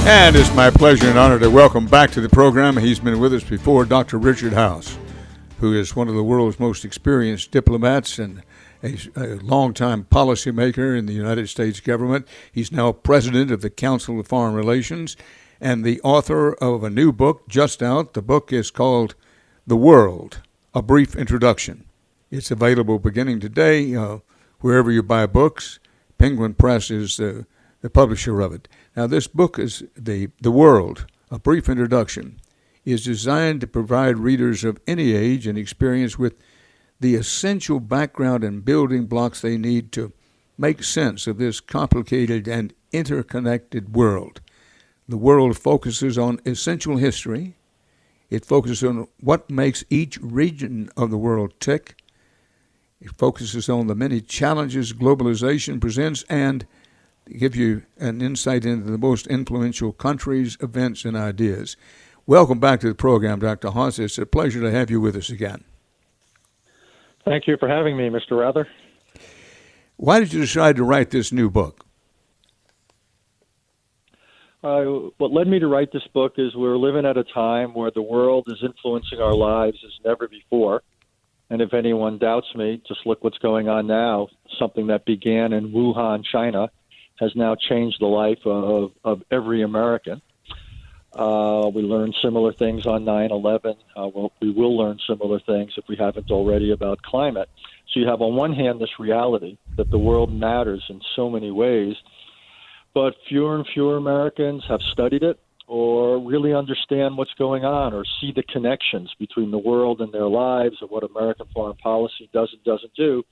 And it's my pleasure and honor to welcome back to the program. He's been with us before, Dr. Richard Haass, who is one of the world's most experienced diplomats and a longtime policymaker in the United States government. He's now president of the Council of Foreign Relations and the author of a new book just out. The book is called The World, A Brief Introduction. It's available beginning today wherever you buy books. Penguin Press is the publisher of it. Now, this book is The World, A Brief Introduction, is designed to provide readers of any age and experience with the essential background and building blocks they need to make sense of this complicated and interconnected world. The world focuses on essential history. It focuses on what makes each region of the world tick. It focuses on the many challenges globalization presents and give you an insight into the most influential countries, events, and ideas. Welcome back to the program, Dr. Haass. It's a pleasure to have you with us again. Thank you for having me, Mr. Rather. Why did you decide to write this new book? What led me to write this book is we're living at a time where the world is influencing our lives as never before. And if anyone doubts me, just look what's going on now. Something that began in Wuhan, China, has now changed the life of every American. We learned similar things on 9/11. We will learn similar things if we haven't already about climate. So you have on one hand this reality that the world matters in so many ways, but fewer and fewer Americans have studied it or really understand what's going on or see the connections between the world and their lives and what American foreign policy does and doesn't do.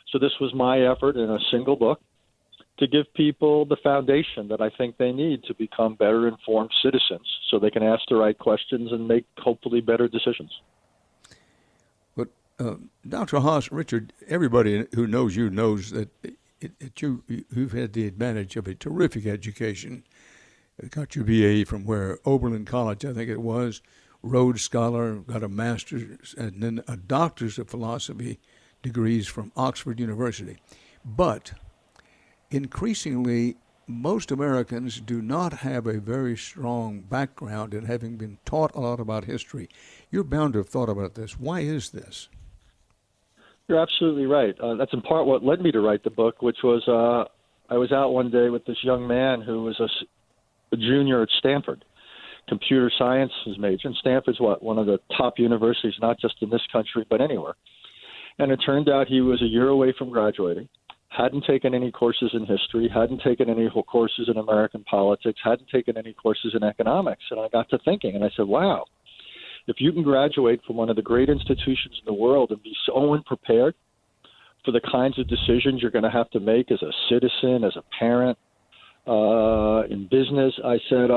So this was my effort in a single book to give people the foundation that I think they need to become better informed citizens so they can ask the right questions and make hopefully better decisions. But Dr. Haass, Richard, everybody who knows you knows that you've had the advantage of a terrific education. You got your BA from Oberlin College, I think it was, Rhodes Scholar, got a master's, and then a doctor's of philosophy degrees from Oxford University. But increasingly, most Americans do not have a very strong background in having been taught a lot about history. You're bound to have thought about this. Why is this? You're absolutely right. That's in part what led me to write the book, which was I was out one day with this young man who was a junior at Stanford, computer science his major. And Stanford's one of the top universities, not just in this country, but anywhere. And it turned out he was a year away from graduating. Hadn't taken any courses in history, hadn't taken any courses in American politics, hadn't taken any courses in economics. And I got to thinking, and I said, wow, if you can graduate from one of the great institutions in the world and be so unprepared for the kinds of decisions you're going to have to make as a citizen, as a parent, in business, I said,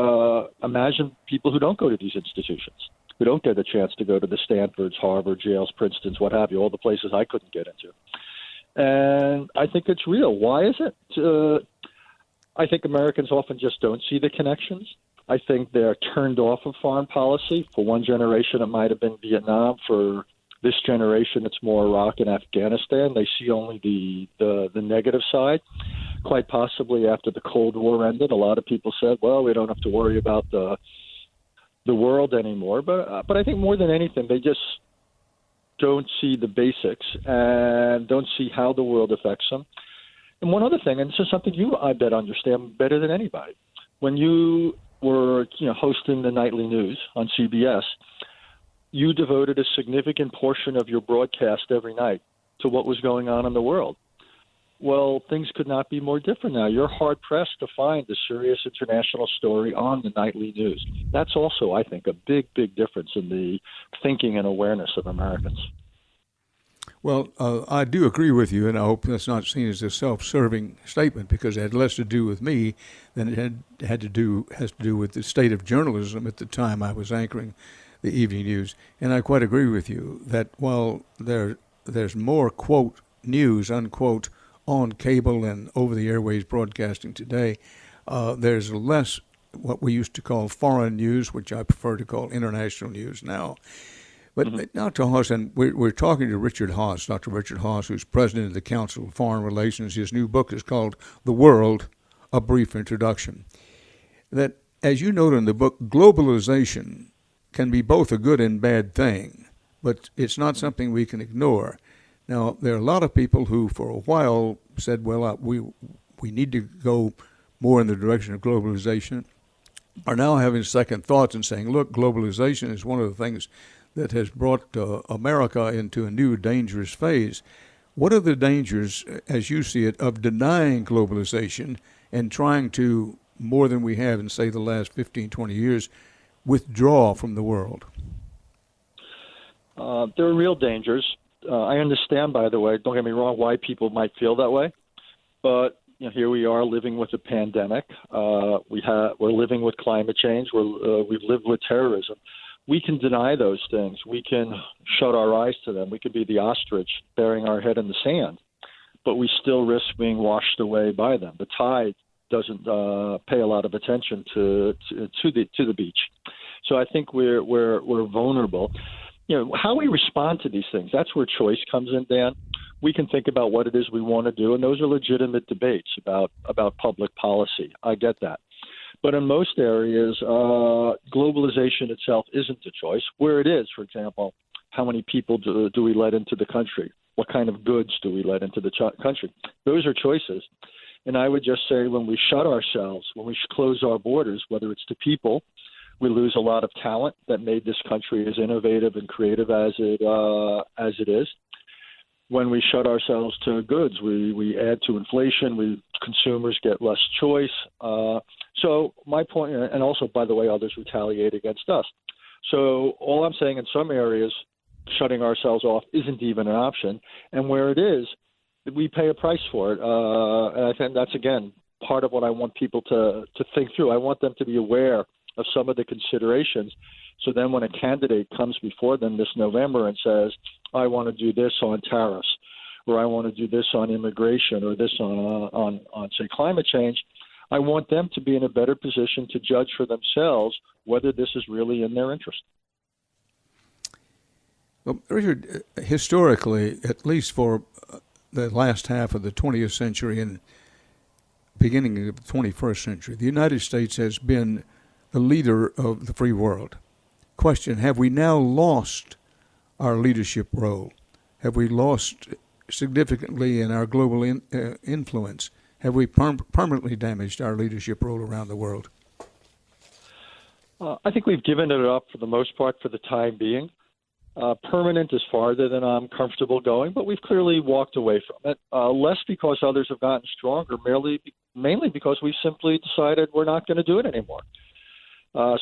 imagine people who don't go to these institutions, who don't get a chance to go to the Stanfords, Harvard, Yales, Princetons, what have you, all the places I couldn't get into. And I think it's real. Why is it? I think Americans often just don't see the connections. I think they're turned off of foreign policy. For one generation, it might have been Vietnam. For this generation, it's more Iraq and Afghanistan. They see only the negative side. Quite possibly after the Cold War ended, a lot of people said, well, we don't have to worry about the world anymore. But I think more than anything, they just don't see the basics and don't see how the world affects them. And one other thing, and this is something you, I bet, understand better than anybody. When you were hosting the nightly news on CBS, you devoted a significant portion of your broadcast every night to what was going on in the world. Well, things could not be more different now. You're hard-pressed to find a serious international story on the nightly news. That's also, I think, a big, big difference in the thinking and awareness of Americans. Well, I do agree with you, and I hope that's not seen as a self-serving statement because it had less to do with me than it has to do with the state of journalism at the time I was anchoring the evening news. And I quite agree with you that while there's more, quote, news, unquote, on cable and over the airways broadcasting today, there's less what we used to call foreign news, which I prefer to call international news now. But Dr. Haass, and we're talking to Richard Haass, Dr. Richard Haass, who's president of the Council of Foreign Relations. His new book is called The World, A Brief Introduction. That as you note in the book, globalization can be both a good and bad thing, but it's not something we can ignore. Now, there are a lot of people who, for a while, said, well, we need to go more in the direction of globalization, are now having second thoughts and saying, look, globalization is one of the things that has brought America into a new dangerous phase. What are the dangers, as you see it, of denying globalization and trying to, more than we have in, say, the last 15, 20 years, withdraw from the world? There are real dangers. I understand, by the way, don't get me wrong, why people might feel that way. But here we are living with a pandemic. We're living with climate change. We've lived with terrorism. We can deny those things. We can shut our eyes to them. We could be the ostrich burying our head in the sand, but we still risk being washed away by them. The tide doesn't pay a lot of attention to the beach. So I think we're vulnerable. How we respond to these things, that's where choice comes in, Dan. We can think about what it is we want to do, and those are legitimate debates about public policy. I get that. But in most areas, globalization itself isn't a choice. Where it is, for example, how many people do we let into the country? What kind of goods do we let into the country? Those are choices. And I would just say when we shut ourselves, when we close our borders, whether it's to people, we lose a lot of talent that made this country as innovative and creative as it is. When we shut ourselves to goods, we add to inflation. Consumers get less choice. So my point, and also, by the way, others retaliate against us. So all I'm saying, in some areas, shutting ourselves off isn't even an option. And where it is, we pay a price for it. And I think that's, again, part of what I want people to think through. I want them to be aware of some of the considerations. So then when a candidate comes before them this November and says, I want to do this on tariffs, or I want to do this on immigration, or this on say, climate change, I want them to be in a better position to judge for themselves whether this is really in their interest. Well, Richard, historically, at least for the last half of the 20th century and beginning of the 21st century, the United States has been the leader of the free world. Question, have we now lost our leadership role? Have we lost significantly in our global influence? Have we permanently damaged our leadership role around the world? I think we've given it up for the most part for the time being. Permanent is farther than I'm comfortable going, but we've clearly walked away from it. Less because others have gotten stronger, mainly because we simply decided we're not going to do it anymore.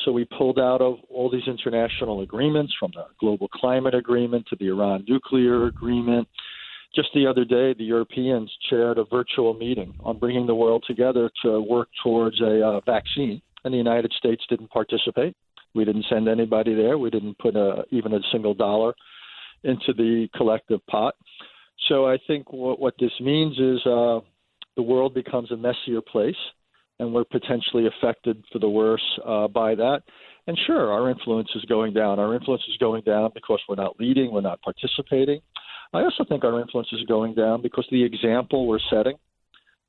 So we pulled out of all these international agreements, from the global climate agreement to the Iran nuclear agreement. Just the other day, the Europeans chaired a virtual meeting on bringing the world together to work towards a vaccine, and the United States didn't participate. We didn't send anybody there. We didn't put even a single dollar into the collective pot. So I think what this means is the world becomes a messier place, and we're potentially affected for the worse by that. And sure, our influence is going down. Our influence is going down because we're not leading, we're not participating. I also think our influence is going down because the example we're setting,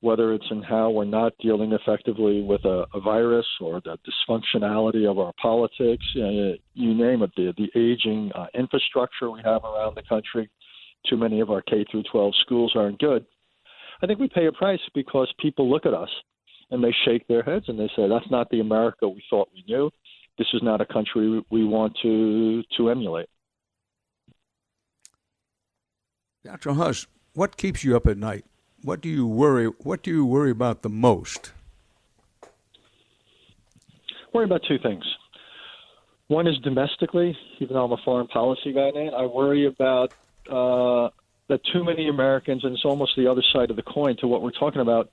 whether it's in how we're not dealing effectively with a virus or the dysfunctionality of our politics, you name it, the aging infrastructure we have around the country, too many of our K through 12 schools aren't good. I think we pay a price because people look at us and they shake their heads and they say, that's not the America we thought we knew. This is not a country we want to emulate. Dr. Haass, what keeps you up at night? What do you worry about the most? Worry about two things. One is domestically, even though I'm a foreign policy guy now, I worry about that too many Americans, and it's almost the other side of the coin to what we're talking about,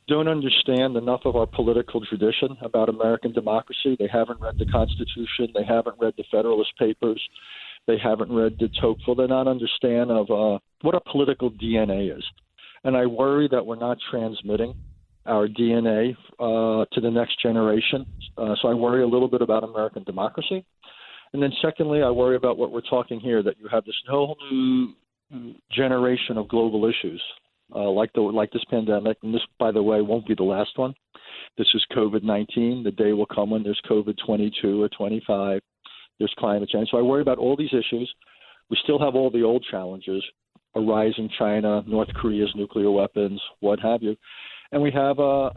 don't understand enough of our political tradition about American democracy. They haven't read the Constitution. They haven't read the Federalist Papers. They haven't read de Tocqueville. They don't understand of what our political DNA is. And I worry that we're not transmitting our DNA to the next generation. So I worry a little bit about American democracy. And then secondly, I worry about what we're talking here, that you have this whole new generation of global issues like this pandemic. And this, by the way, won't be the last one. This is COVID-19. The day will come when there's COVID-22 or 25. There's climate change. So I worry about all these issues. We still have all the old challenges, a rising China, North Korea's nuclear weapons, what have you. And we have a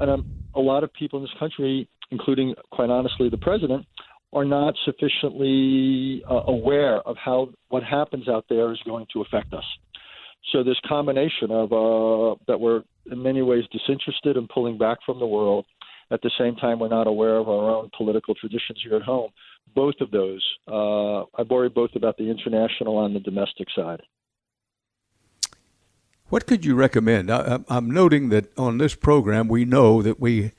lot of people in this country, including, quite honestly, the president, are not sufficiently aware of how what happens out there is going to affect us. So this combination of that we're in many ways disinterested and pulling back from the world, at the same time we're not aware of our own political traditions here at home. Both of those, I worry both about the international and the domestic side. What could you recommend? I'm noting that on this program we know that we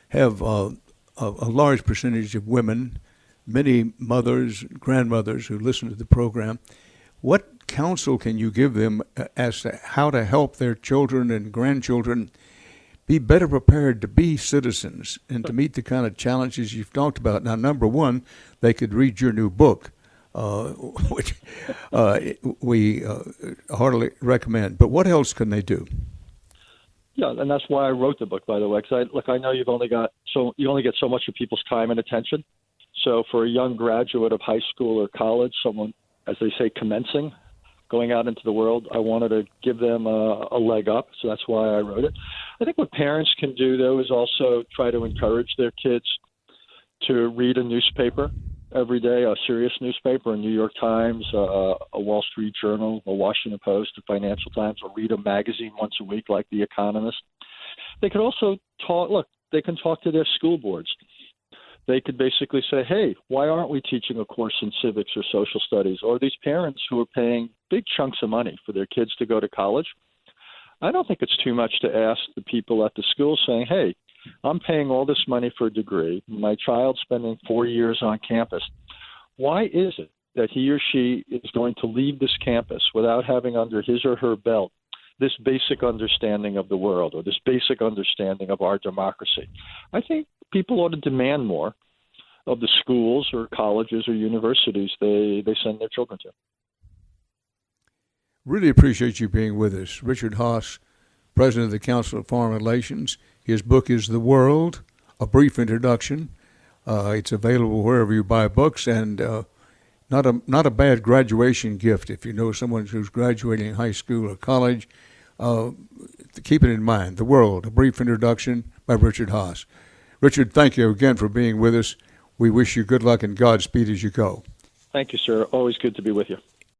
have a large percentage of women, many mothers, grandmothers who listen to the program. What counsel can you give them as to how to help their children and grandchildren be better prepared to be citizens and to meet the kind of challenges you've talked about? Now, number one, they could read your new book, which we heartily recommend. But what else can they do? Yeah, and that's why I wrote the book, by the way. Because I know you only get so much of people's time and attention. So for a young graduate of high school or college, someone, as they say, commencing, going out into the world, I wanted to give them a leg up. So that's why I wrote it. I think what parents can do, though, is also try to encourage their kids to read a newspaper every day, a serious newspaper, a New York Times, a Wall Street Journal, a Washington Post, a Financial Times, or read a magazine once a week like The Economist. They could also they can talk to their school boards. They could basically say, hey, why aren't we teaching a course in civics or social studies? Or these parents who are paying big chunks of money for their kids to go to college, I don't think it's too much to ask the people at the school saying, hey, I'm paying all this money for a degree. My child's spending 4 years on campus. Why is it that he or she is going to leave this campus without having under his or her belt this basic understanding of the world or this basic understanding of our democracy? I think people ought to demand more of the schools or colleges or universities they send their children to. Really appreciate you being with us. Richard Haass, President of the Council of Foreign Relations. His book is The World, A Brief Introduction. It's available wherever you buy books, and not a bad graduation gift if you know someone who's graduating high school or college. Keep it in mind. The World, A Brief Introduction by Richard Haass. Richard, thank you again for being with us. We wish you good luck and Godspeed as you go. Thank you, sir. Always good to be with you.